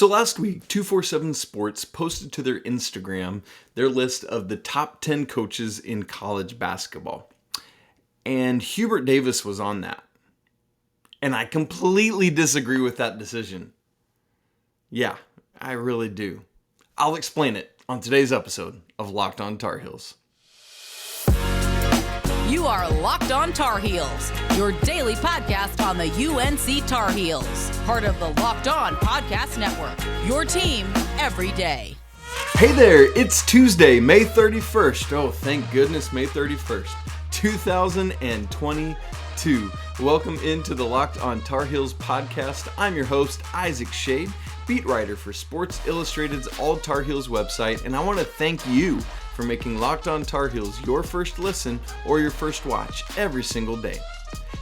So last week, 247 Sports posted to their Instagram their list of the top 10 coaches in college basketball. And Hubert Davis was on that. And I completely disagree with that decision. Yeah, I really do. I'll explain it on today's episode of Locked On Tar Heels. You are Locked On Tar Heels, your daily podcast on the UNC Tar Heels. Part of the Locked On Podcast Network, your team every day. Hey there, it's Tuesday, May 31st. Oh, thank goodness, May 31st, 2022. Welcome into the Locked On Tar Heels podcast. I'm your host, Isaac Shade, beat writer for Sports Illustrated's All Tar Heels website, and I want to thank you for making Locked On Tar Heels your first listen or your first watch every single day.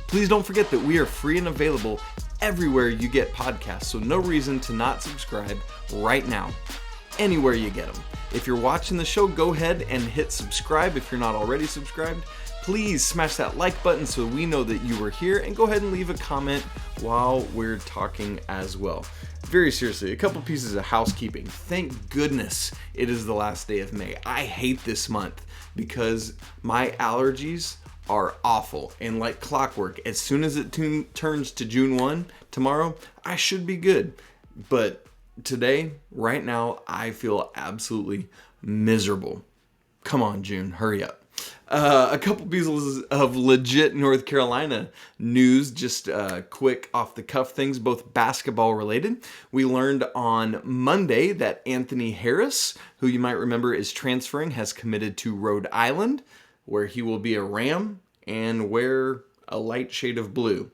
Please don't forget that we are free and available everywhere you get podcasts, so no reason to not subscribe right now, anywhere you get them. If you're watching the show, go ahead and hit subscribe if you're not already subscribed. Please smash that like button so we know that you were here, and go ahead and leave a comment while we're talking as well. Very seriously, a couple pieces of housekeeping. Thank goodness it is the last day of May. I hate this month because my allergies are awful, and like clockwork, as soon as it turns to June 1 tomorrow, I should be good. But today, right now, I feel absolutely miserable. Come on, June, hurry up. A couple pieces of legit North Carolina news, just quick off the cuff things, both basketball related. We learned on Monday that Anthony Harris, who you might remember is transferring, has committed to Rhode Island, where he will be a Ram and wear a light shade of blue.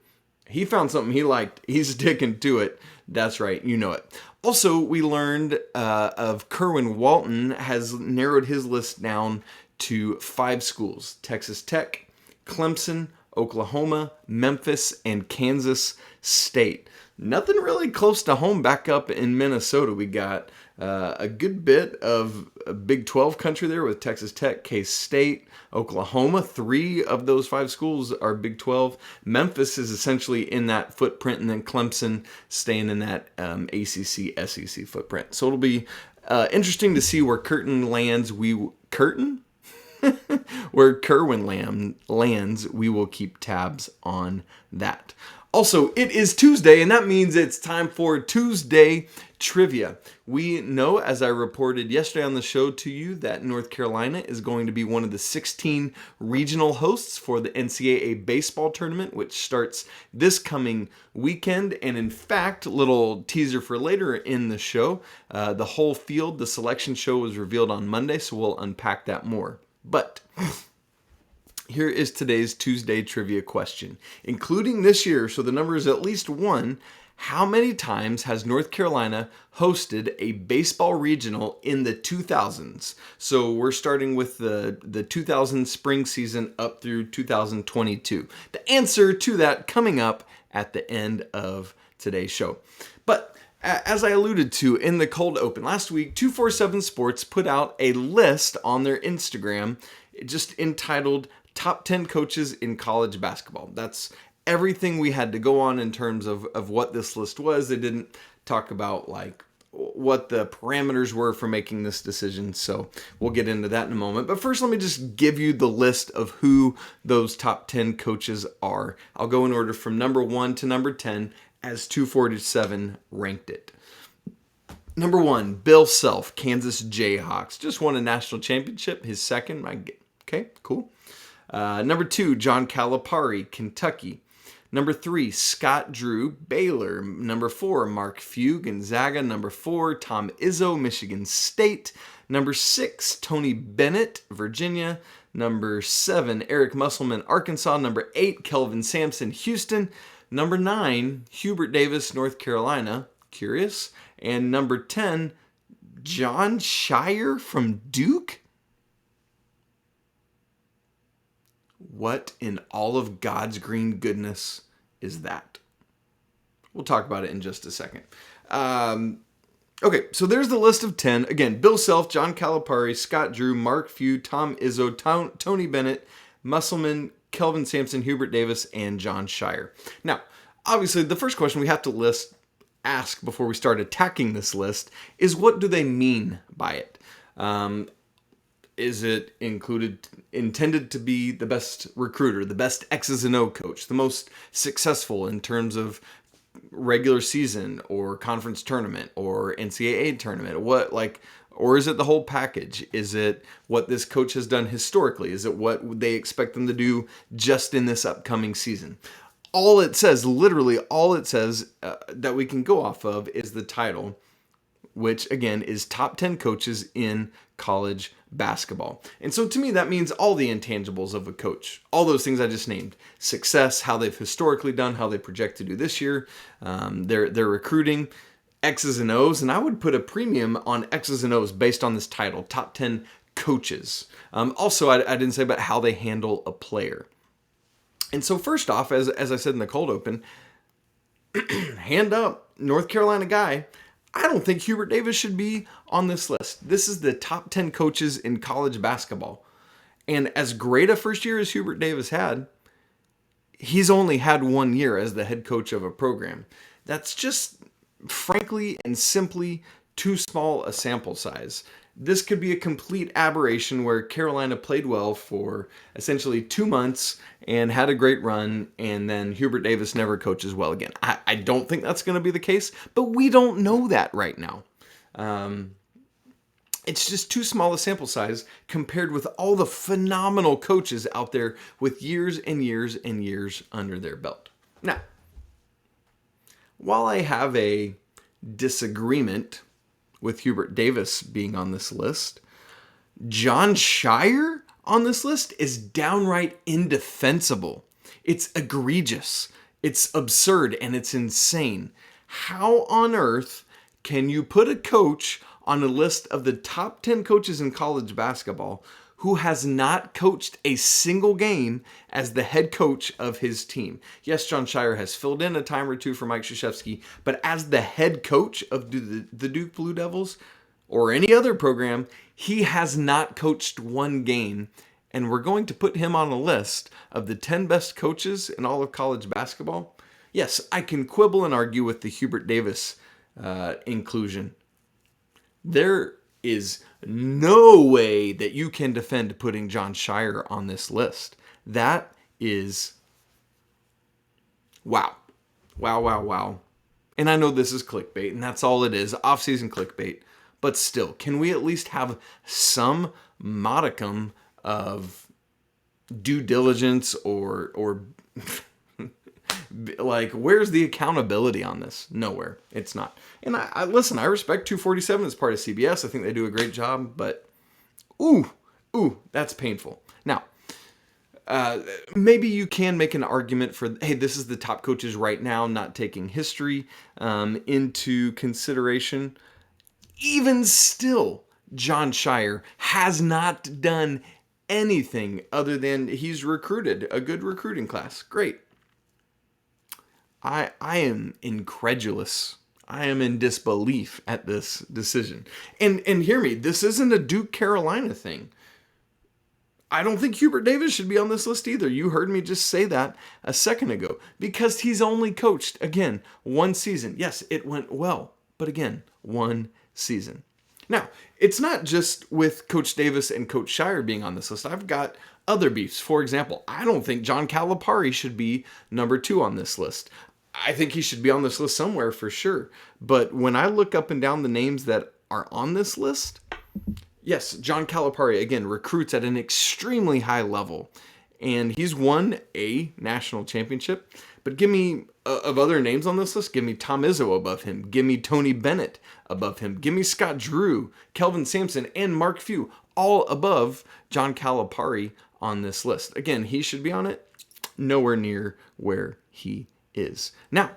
He found something he liked. He's sticking to it. That's right, you know it. Also, we learned of Kerwin Walton has narrowed his list down to 5 schools: Texas Tech, Clemson, Oklahoma, Memphis, and Kansas State. Nothing really close to home back up in Minnesota. We got a good bit of Big 12 country there with Texas Tech, K-State, Oklahoma. 3 of those 5 schools are Big 12. Memphis is essentially in that footprint, and then Clemson staying in that ACC, SEC footprint. So it'll be interesting to see where Curtin lands. Where Kerwin lands, we will keep tabs on that. Also, it is Tuesday, and that means it's time for Tuesday Trivia. We know, as I reported yesterday on the show to you, that North Carolina is going to be one of the 16 regional hosts for the NCAA Baseball Tournament, which starts this coming weekend. And in fact, little teaser for later in the show, the whole field, the selection show was revealed on Monday, so we'll unpack that more. But here is today's Tuesday trivia question. Including this year, so the number is at least 1, how many times has North Carolina hosted a baseball regional in the 2000s? So we're starting with the 2000 spring season up through 2022. The answer to that coming up at the end of today's show. But as I alluded to in the cold open last week, 247 Sports put out a list on their Instagram just entitled Top 10 Coaches in College Basketball. That's everything we had to go on in terms of what this list was. They didn't talk about like what the parameters were for making this decision, so we'll get into that in a moment. But first, let me just give you the list of who those top 10 coaches are. I'll go in order from number 1 to number 10 as 247 ranked it. Number 1, Bill Self, Kansas Jayhawks. Just won a national championship, his second. Okay, cool. Number 2, John Calipari, Kentucky. Number 3, Scott Drew, Baylor. Number 4, Mark Few, Gonzaga. Number 4, Tom Izzo, Michigan State. Number 6, Tony Bennett, Virginia. Number 7, Eric Musselman, Arkansas. Number 8, Kelvin Sampson, Houston. Number 9, Hubert Davis, North Carolina. Curious. And number 10, Jon Scheyer from Duke. What in all of God's green goodness is that? We'll talk about it in just a second. Okay, so there's the list of 10. Again, Bill Self, John Calipari, Scott Drew, Mark Few, Tom Izzo, Tony Bennett, Musselman, Kelvin Sampson, Hubert Davis, and Jon Scheyer. Now, obviously, the first question we have to list ask before we start attacking this list is, what do they mean by it? Is it intended to be the best recruiter, the best X's and O coach, the most successful in terms of regular season or conference tournament or NCAA tournament? Or is it the whole package? Is it what this coach has done historically? Is it what they expect them to do just in this upcoming season? All it says, literally all it says that we can go off of is the title, which again is top 10 coaches in college basketball. And so to me, that means all the intangibles of a coach, all those things I just named: success, how they've historically done, how they project to do this year, their recruiting, X's and O's. And I would put a premium on X's and O's based on this title, top 10 coaches. Also, I didn't say about how they handle a player. And so first off, as I said in the cold open, hand up, North Carolina guy, I don't think Hubert Davis should be on this list. This is the top 10 coaches in college basketball. And as great a first year as Hubert Davis had, he's only had 1 year as the head coach of a program. That's just, frankly and simply, too small a sample size. This could be a complete aberration where Carolina played well for essentially 2 months and had a great run, and then Hubert Davis never coaches well again. I don't think that's going to be the case, but we don't know that right now. It's just too small a sample size compared with all the phenomenal coaches out there with years and years and years under their belt. Now, while I have a disagreement with Hubert Davis being on this list, Jon Scheyer on this list is downright indefensible. It's egregious, it's absurd, and it's insane. How on earth can you put a coach on a list of the top 10 coaches in college basketball who has not coached a single game as the head coach of his team? Yes, Jon Scheyer has filled in a time or two for Mike Krzyzewski, but as the head coach of the Duke Blue Devils or any other program, he has not coached one game. And we're going to put him on a list of the 10 best coaches in all of college basketball. Yes, I can quibble and argue with the Hubert Davis inclusion. There is no way that you can defend putting Jon Scheyer on this list. That is wow. Wow, wow, wow. And I know this is clickbait, and that's all it is, off-season clickbait. But still, can we at least have some modicum of due diligence or like, where's the accountability on this? Nowhere. It's not. And I listen, I respect 247 as part of CBS. I think they do a great job, but ooh, that's painful. Now, maybe you can make an argument for, hey, this is the top coaches right now, not taking history into consideration. Even still, Jon Scheyer has not done anything other than he's recruited a good recruiting class. Great. I am incredulous. I am in disbelief at this decision. And hear me, this isn't a Duke Carolina thing. I don't think Hubert Davis should be on this list either. You heard me just say that a second ago. Because he's only coached, again, 1 season. Yes, it went well. But again, 1 season. Now, it's not just with Coach Davis and Coach Scheyer being on this list. I've got other beefs. For example, I don't think John Calipari should be number 2 on this list. I think he should be on this list somewhere for sure. But when I look up and down the names that are on this list, yes, John Calipari, again, recruits at an extremely high level. And he's won a national championship. But give me, of other names on this list, give me Tom Izzo above him. Give me Tony Bennett above him. Give me Scott Drew, Kelvin Sampson, and Mark Few, all above John Calipari on this list. Again, he should be on it. Nowhere near where he is. Now,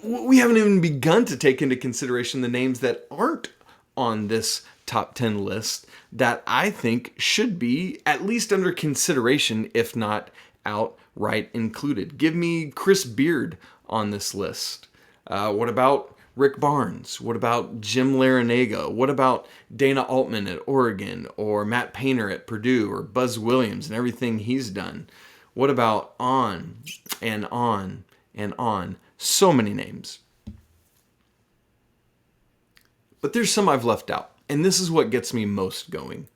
we haven't even begun to take into consideration the names that aren't on this top 10 list that I think should be at least under consideration, if not outright included. Give me Chris Beard on this list. What about Rick Barnes? What about Jim Larinaga? What about Dana Altman at Oregon, or Matt Painter at Purdue, or Buzz Williams and everything he's done? What about on and on and on? So many names. But there's some I've left out, and this is what gets me most going.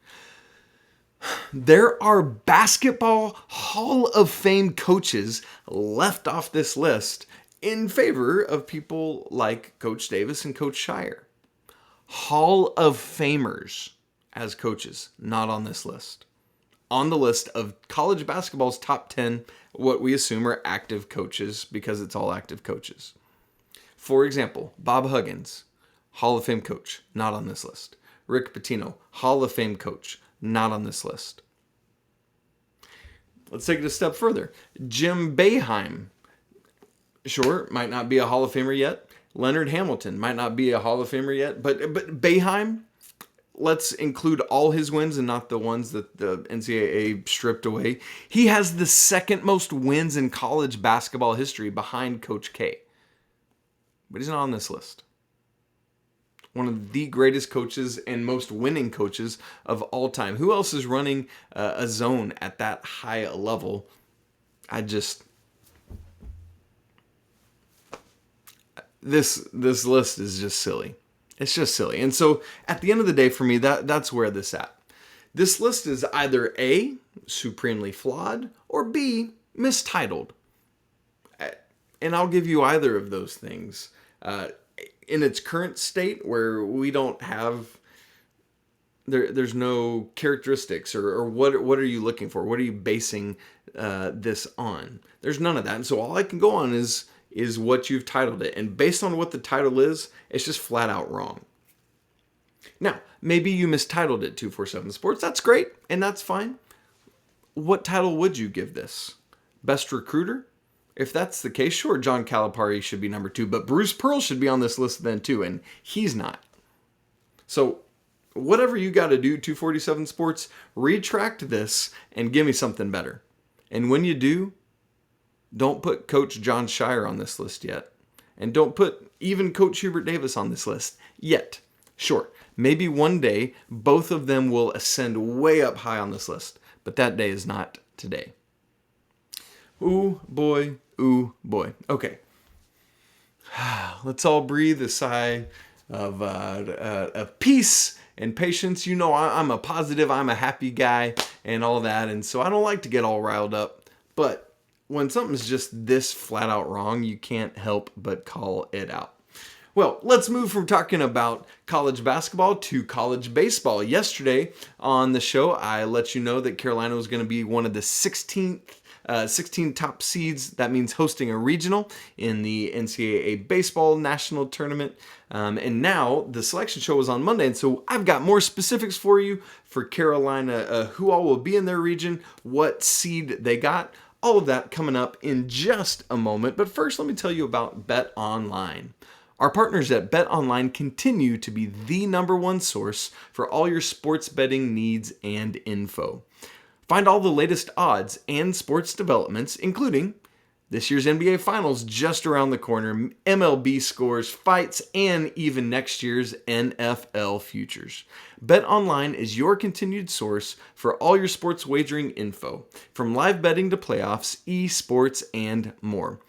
There are basketball Hall of Fame coaches left off this list in favor of people like Coach Davis and Coach Shire. Hall of Famers as coaches, not on this list. On the list of college basketball's top 10, what we assume are active coaches because it's all active coaches. For example, Bob Huggins, Hall of Fame coach, not on this list. Rick Pitino, Hall of Fame coach, not on this list. Let's take it a step further. Jim Boeheim, sure, might not be a Hall of Famer yet. Leonard Hamilton might not be a Hall of Famer yet, but Boeheim, let's include all his wins and not the ones that the NCAA stripped away. He has the second most wins in college basketball history behind Coach K. But he's not on this list. One of the greatest coaches and most winning coaches of all time. Who else is running a zone at that high level? This list is just silly. It's just silly. And so at the end of the day, for me, that's where this at. This list is either A, supremely flawed, or B, mistitled. And I'll give you either of those things. In its current state, where we don't have, there's no characteristics, or what are you looking for? What are you basing this on? There's none of that. And so all I can go on is what you've titled it. And based on what the title is, it's just flat out wrong. Now, maybe you mistitled it 247 Sports. That's great, and that's fine. What title would you give this? Best recruiter? If that's the case, sure, John Calipari should be number 2, but Bruce Pearl should be on this list then too, and he's not. So whatever you got to do, 247 Sports, retract this and give me something better. And when you do, don't put Coach John Shire on this list yet. And don't put even Coach Hubert Davis on this list yet. Sure, maybe one day both of them will ascend way up high on this list, but that day is not today. Ooh, boy. Ooh, boy. Okay. Let's all breathe a sigh of peace and patience. You know, I'm a positive, I'm a happy guy and all that. And so I don't like to get all riled up. But when something's just this flat out wrong, you can't help but call it out. Well, let's move from talking about college basketball to college baseball. Yesterday on the show, I let you know that Carolina was going to be one of the 16 top seeds. That means hosting a regional in the NCAA Baseball National Tournament. And now the selection show was on Monday. And so I've got more specifics for you for Carolina, who all will be in their region, what seed they got. All of that coming up in just a moment. But first, let me tell you about BetOnline. Our partners at BetOnline continue to be the number one source for all your sports betting needs and info. Find all the latest odds and sports developments, including this year's NBA Finals just around the corner, MLB scores, fights, and even next year's NFL futures. BetOnline is your continued source for all your sports wagering info, from live betting to playoffs, esports, and more.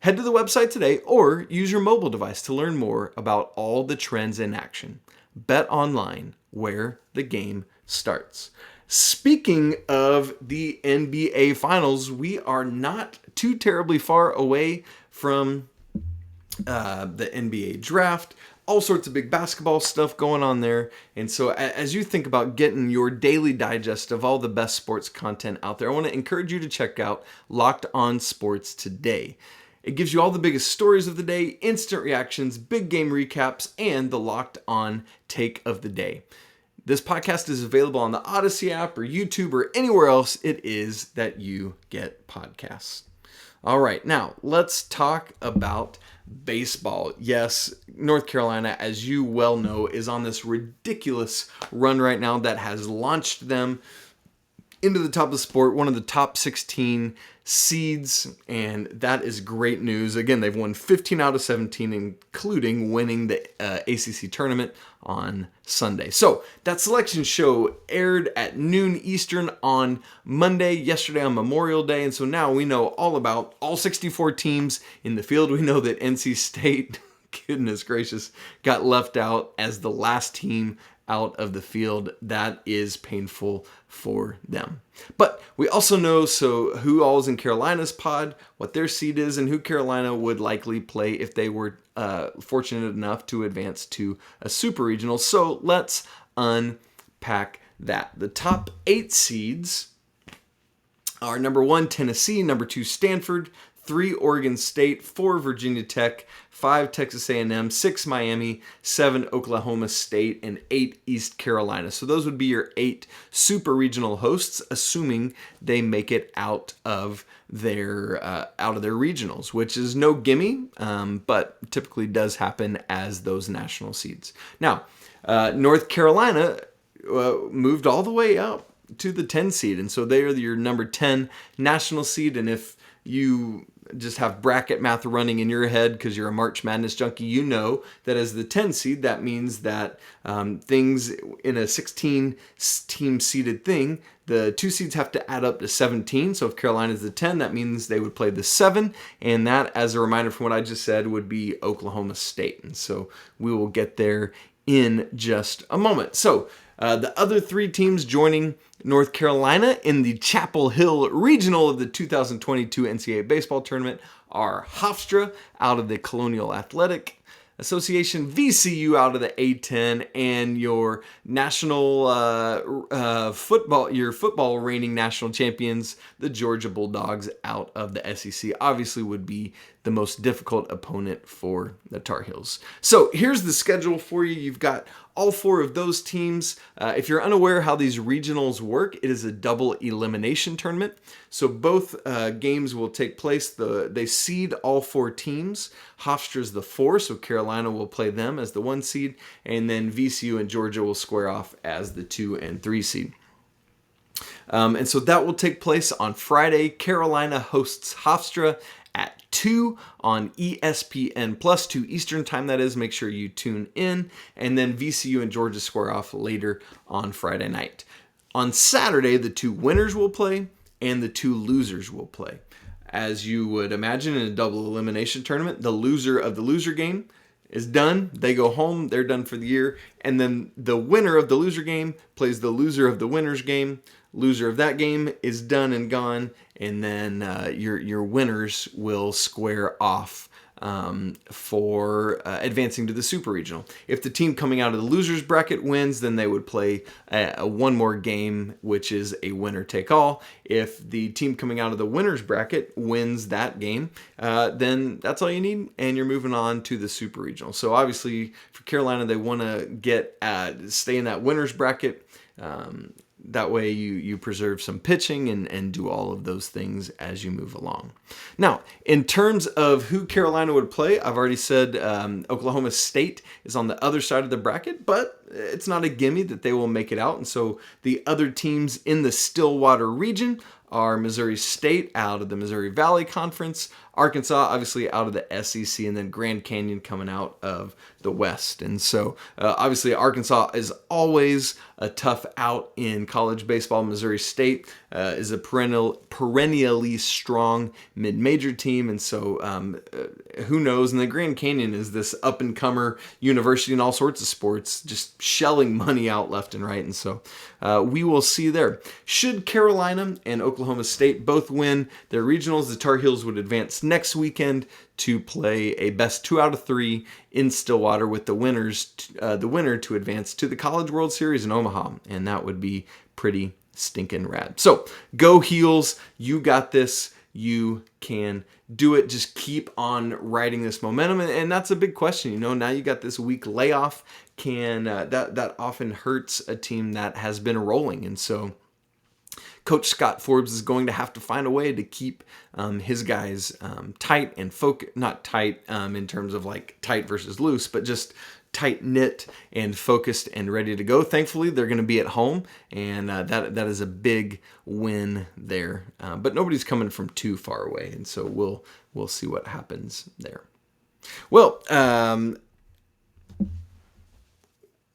Head to the website today or use your mobile device to learn more about all the trends in action. BetOnline, where the game starts. Speaking of the NBA Finals, we are not too terribly far away from the NBA draft. All sorts of big basketball stuff going on there. And so as you think about getting your daily digest of all the best sports content out there, I want to encourage you to check out Locked On Sports Today. It gives you all the biggest stories of the day, instant reactions, big game recaps, and the Locked On Take of the Day. This podcast is available on the Odyssey app or YouTube or anywhere else it is that you get podcasts. All right, now let's talk about baseball. Yes, North Carolina, as you well know, is on this ridiculous run right now that has launched them into the top of the sport, one of the top 16 seeds, and that is great news. Again, they've won 15 out of 17, including winning the ACC tournament on Sunday. So that selection show aired at noon Eastern on Monday, yesterday on Memorial Day, and so now we know all about all 64 teams in the field. We know that NC State goodness gracious, got left out as the last team out of the field. That is painful for them. But we also know who all is in Carolina's pod, what their seed is, and who Carolina would likely play if they were fortunate enough to advance to a super regional. So let's unpack that. The top 8 seeds are number 1, Tennessee, number 2, Stanford, 3, Oregon State, 4, Virginia Tech, 5, Texas A&M, 6, Miami, 7, Oklahoma State, and 8, East Carolina. So those would be your 8 super regional hosts, assuming they make it out of their regionals, which is no gimme, but typically does happen as those national seeds. Now, North Carolina moved all the way up to the 10 seed, and so they are your number 10 national seed. And if you just have bracket math running in your head because you're a March Madness junkie, you know that as the 10 seed, that means that things in a 16 team seeded thing, the 2 seeds have to add up to 17. So if Carolina is the 10, that means they would play the 7. And that, as a reminder from what I just said, would be Oklahoma State. And so we will get there in just a moment. So the other 3 teams joining North Carolina in the Chapel Hill Regional of the 2022 NCAA Baseball Tournament are Hofstra out of the Colonial Athletic Association, VCU out of the A-10, and your national football reigning national champions, the Georgia Bulldogs out of the SEC. Obviously would be the most difficult opponent for the Tar Heels. So here's the schedule for you. You've got all 4 of those teams. If you're unaware how these regionals work, it is a double elimination tournament. So both games will take place. They seed all 4 teams. Hofstra's the 4, so Carolina will play them as the 1 seed, and then VCU and Georgia will square off as the 2 and 3 seed. And so that will take place on Friday. Carolina hosts Hofstra at 2 on ESPN Plus, 2 Eastern time, that is. Make sure you tune in. And then VCU and Georgia square off later on Friday night. On Saturday, the 2 winners will play and the 2 losers will play. As you would imagine in a double elimination tournament, the loser of the loser game is done. They go home. They're done for the year. And then the winner of the loser game plays the loser of the winner's game. Loser of that game is done and gone, and then your winners will square off for advancing to the super regional. If the team coming out of the losers bracket wins, then they would play one more game, which is a winner take all. If the team coming out of the winners bracket wins that game, then that's all you need, and you're moving on to the super regional. So obviously for Carolina, they want to stay in that winners bracket. That way you preserve some pitching and do all of those things as you move along. Now, in terms of who Carolina would play, I've already said Oklahoma State is on the other side of the bracket, but it's not a gimme that they will make it out. And so the other teams in the Stillwater region are Missouri State out of the Missouri Valley Conference, Arkansas obviously out of the SEC, and then Grand Canyon coming out of the West. And so obviously Arkansas is always a tough out in college baseball. Missouri State is a perennially strong mid-major team, and so who knows? And the Grand Canyon is this up-and-comer university in all sorts of sports, just shelling money out left and right. And so we will see there. Should Carolina and Oklahoma State both win their regionals, the Tar Heels would advance next weekend to play a best 2 out of 3 in Stillwater, with the winner to advance to the College World Series in Omaha, and that would be pretty stinking rad. So go Heels, you got this. You can do it. Just keep on riding this momentum, and that's a big question. Now you got this week layoff. That often hurts a team that has been rolling, and so Coach Scott Forbes is going to have to find a way to keep his guys tight and not tight in terms of like tight versus loose, but just tight-knit and focused and ready to go. Thankfully, they're going to be at home, and that is a big win there. But nobody's coming from too far away, and so we'll see what happens there. Well,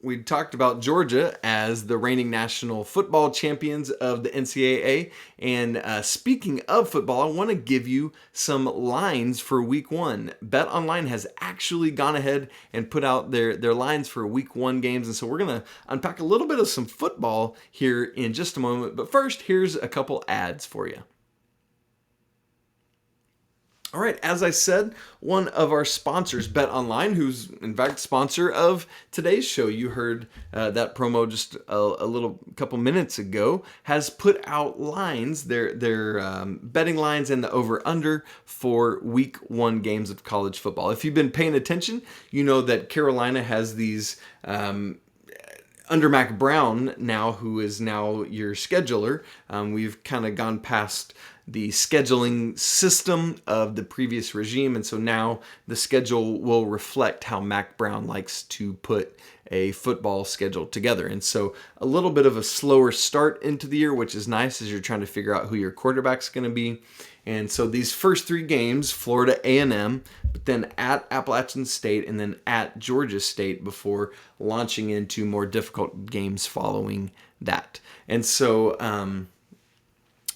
we talked about Georgia as the reigning national football champions of the NCAA. And speaking of football, I want to give you some lines for week 1. BetOnline has actually gone ahead and put out their lines for week 1 games. And so we're going to unpack a little bit of some football here in just a moment. But first, here's a couple ads for you. All right, as I said, one of our sponsors, BetOnline, who's in fact sponsor of today's show, you heard that promo just a couple minutes ago, has put out lines, their betting lines and the over-under for week 1 games of college football. If you've been paying attention, you know that Carolina has these under Mac Brown now, who is now your scheduler. We've kind of gone past the scheduling system of the previous regime, and so now the schedule will reflect how Mac Brown likes to put a football schedule together. And so a little bit of a slower start into the year, which is nice as you're trying to figure out who your quarterback's going to be. And so these first 3 games, Florida A&M, but then at Appalachian State, and then at Georgia State before launching into more difficult games following that. And so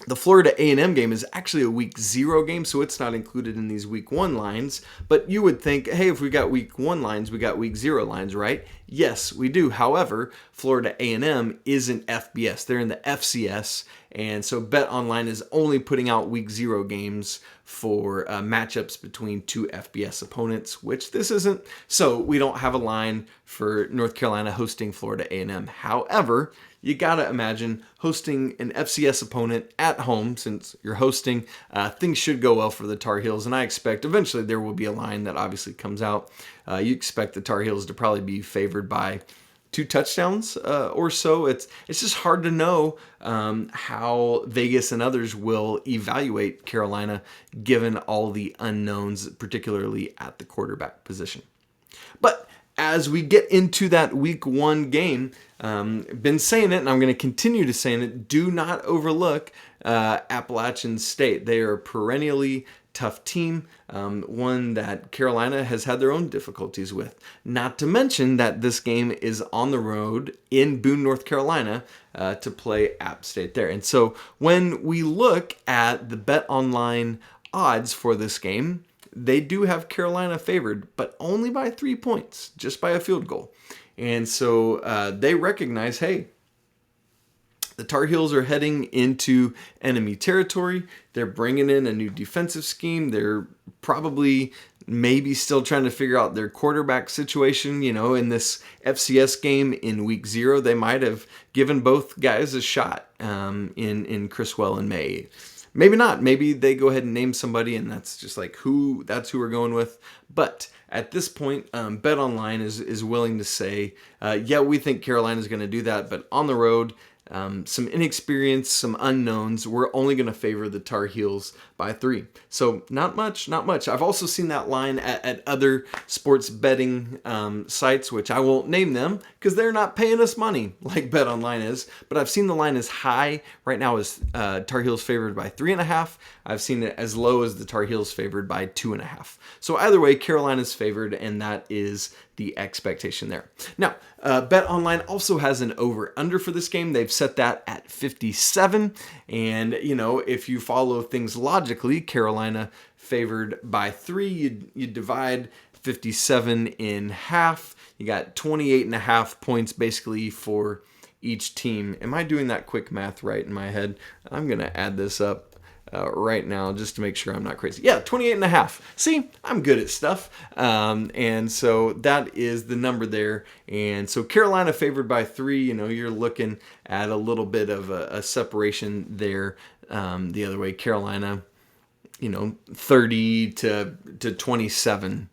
the Florida A&M game is actually a week 0 game, so it's not included in these week 1 lines. But you would think, hey, if we got week 1 lines, we got week 0 lines, right? Yes, we do. However, Florida A&M isn't FBS. They're in the FCS, and so BetOnline is only putting out week 0 games for matchups between 2 FBS opponents, which this isn't. So we don't have a line for North Carolina hosting Florida A&M. However, you gotta imagine hosting an FCS opponent at home, since you're hosting, things should go well for the Tar Heels, and I expect eventually there will be a line that obviously comes out. You expect the Tar Heels to probably be favored by 2 touchdowns or so. It's just hard to know how Vegas and others will evaluate Carolina given all the unknowns, particularly at the quarterback position. But as we get into that week 1 game, been saying it, and I'm going to continue to saying it, do not overlook Appalachian State. They are a perennially tough team, one that Carolina has had their own difficulties with. Not to mention that this game is on the road in Boone, North Carolina, to play App State there. And so when we look at the BetOnline odds for this game, they do have Carolina favored, but only by 3 points, just by a field goal. And so they recognize, hey, the Tar Heels are heading into enemy territory. They're bringing in a new defensive scheme. They're probably maybe still trying to figure out their quarterback situation. You know, in this FCS game in week 0, they might have given both guys a shot in Criswell and May. Maybe not. Maybe they go ahead and name somebody, and that's just like that's who we're going with. But at this point, BetOnline is willing to say, yeah, we think Carolina's going to do that, but on the road, some inexperience, some unknowns. We're only going to favor the Tar Heels by 3. So not much. I've also seen that line at other sports betting sites, which I won't name them because they're not paying us money like BetOnline is. But I've seen the line as high right now as Tar Heels favored by 3.5. I've seen it as low as the Tar Heels favored by 2.5. So either way, Carolina's favored, and that is the expectation there. Now, BetOnline also has an over-under for this game. They've set that at 57. And, you know, if you follow things logically, Carolina favored by 3. You divide 57 in half. You got 28.5 points basically for each team. Am I doing that quick math right in my head? I'm going to add this up right now just to make sure I'm not crazy. Yeah, 28.5. See, I'm good at stuff. And so that is the number there. And so Carolina favored by 3, you know, you're looking at a little bit of a separation there. The other way, Carolina, you know, 30 to 27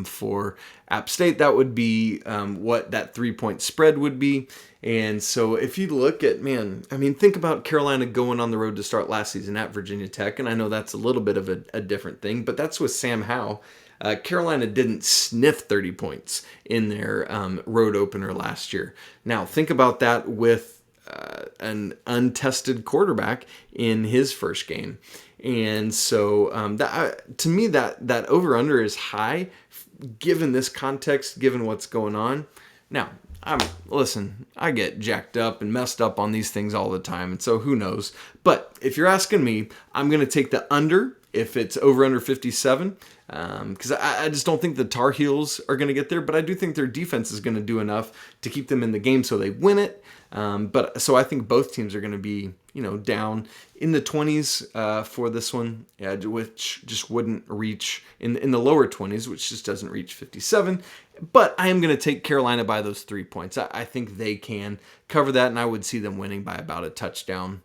for App State. That would be what that 3-point spread would be. And so if you look at, think about Carolina going on the road to start last season at Virginia Tech. And I know that's a little bit of a different thing, but that's with Sam Howell. Carolina didn't sniff 30 points in their road opener last year. Now think about that with an untested quarterback in his first game. And so to me, that over-under is high given this context, given what's going on. Now, Listen, I get jacked up and messed up on these things all the time, and so who knows. But if you're asking me, I'm going to take the under if it's over under 57, because I just don't think the Tar Heels are going to get there, but I do think their defense is going to do enough to keep them in the game so they win it. So I think both teams are going to be, down in the 20s for this one, which just wouldn't reach in the lower 20s, which just doesn't reach 57. But I am going to take Carolina by those 3 points. I think they can cover that, and I would see them winning by about a touchdown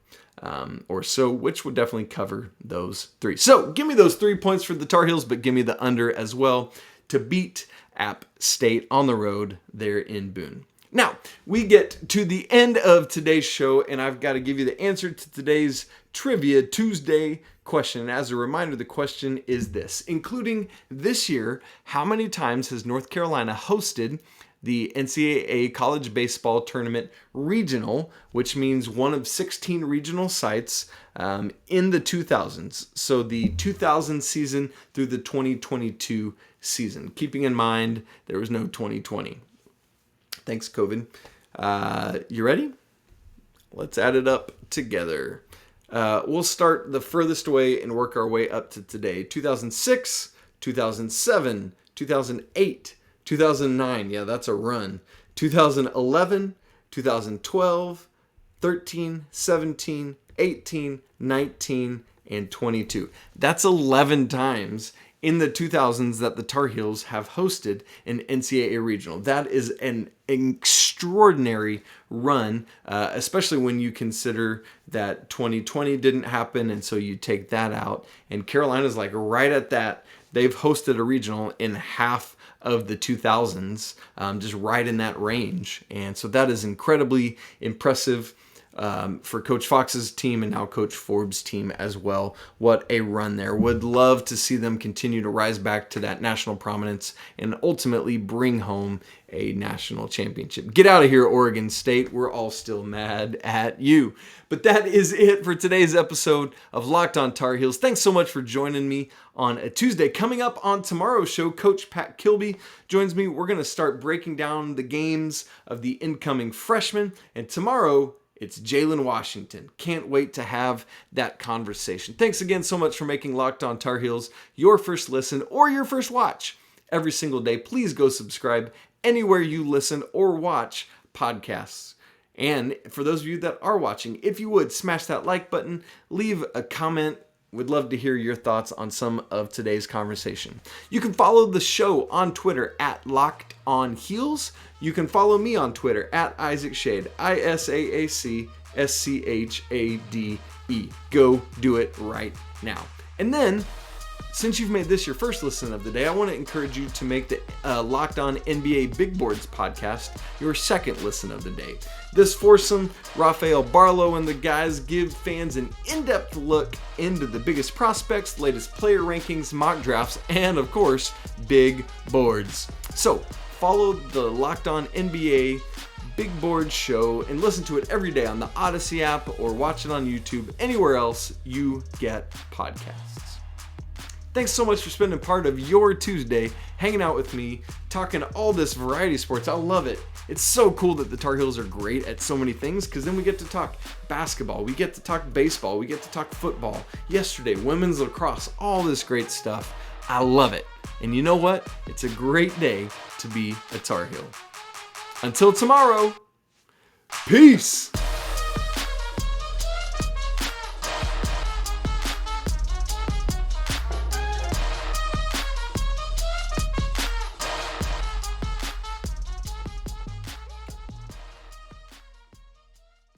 or so, which would definitely cover those 3. So give me those 3 points for the Tar Heels, but give me the under as well to beat App State on the road there in Boone. Now, we get to the end of today's show, and I've got to give you the answer to today's Trivia Tuesday question. And as a reminder, the question is this: including this year, how many times has North Carolina hosted the NCAA College Baseball Tournament Regional, which means one of 16 regional sites in the 2000s. So the 2000 season through the 2022 season, keeping in mind there was no 2020. Thanks, COVID. You ready? Let's add it up together. We'll start the furthest away and work our way up to today. 2006, 2007, 2008, 2009. Yeah, that's a run. 2011, 2012, 13, 17, 18, 19, and 22. That's 11 times in the 2000s that the Tar Heels have hosted an NCAA regional. That is an extraordinary run, especially when you consider that 2020 didn't happen, and so you take that out. And Carolina's like right at that. They've hosted a regional in half of the 2000s, just right in that range. And so that is incredibly impressive for Coach Fox's team and now Coach Forbes' team as well. What a run there. Would love to see them continue to rise back to that national prominence and ultimately bring home a national championship. Get out of here, Oregon State. We're all still mad at you. But that is it for today's episode of Locked On Tar Heels. Thanks so much for joining me on a Tuesday. Coming up on tomorrow's show, Coach Pat Kilby joins me. We're going to start breaking down the games of the incoming freshmen. And tomorrow, it's Jalen Washington. Can't wait to have that conversation. Thanks again so much for making Locked On Tar Heels your first listen or your first watch every single day. Please go subscribe anywhere you listen or watch podcasts. And for those of you that are watching, if you would, smash that like button, leave a comment. We'd love to hear your thoughts on some of today's conversation. You can follow the show on Twitter at Locked On Heels. You can follow me on Twitter at Isaac Shade, ISAACSCHADE. Go do it right now. And then, since you've made this your first listen of the day, I want to encourage you to make the Locked On NBA Big Boards podcast your second listen of the day. This foursome, Rafael Barlow and the guys, give fans an in-depth look into the biggest prospects, latest player rankings, mock drafts, and of course, big boards. So follow the Locked On NBA Big Board show and listen to it every day on the Odyssey app or watch it on YouTube, anywhere else you get podcasts. Thanks so much for spending part of your Tuesday hanging out with me, talking all this variety sports. I love it. It's so cool that the Tar Heels are great at so many things, because then we get to talk basketball, we get to talk baseball, we get to talk football. Yesterday, women's lacrosse, all this great stuff. I love it. And you know what? It's a great day to be a Tar Heel. Until tomorrow, peace!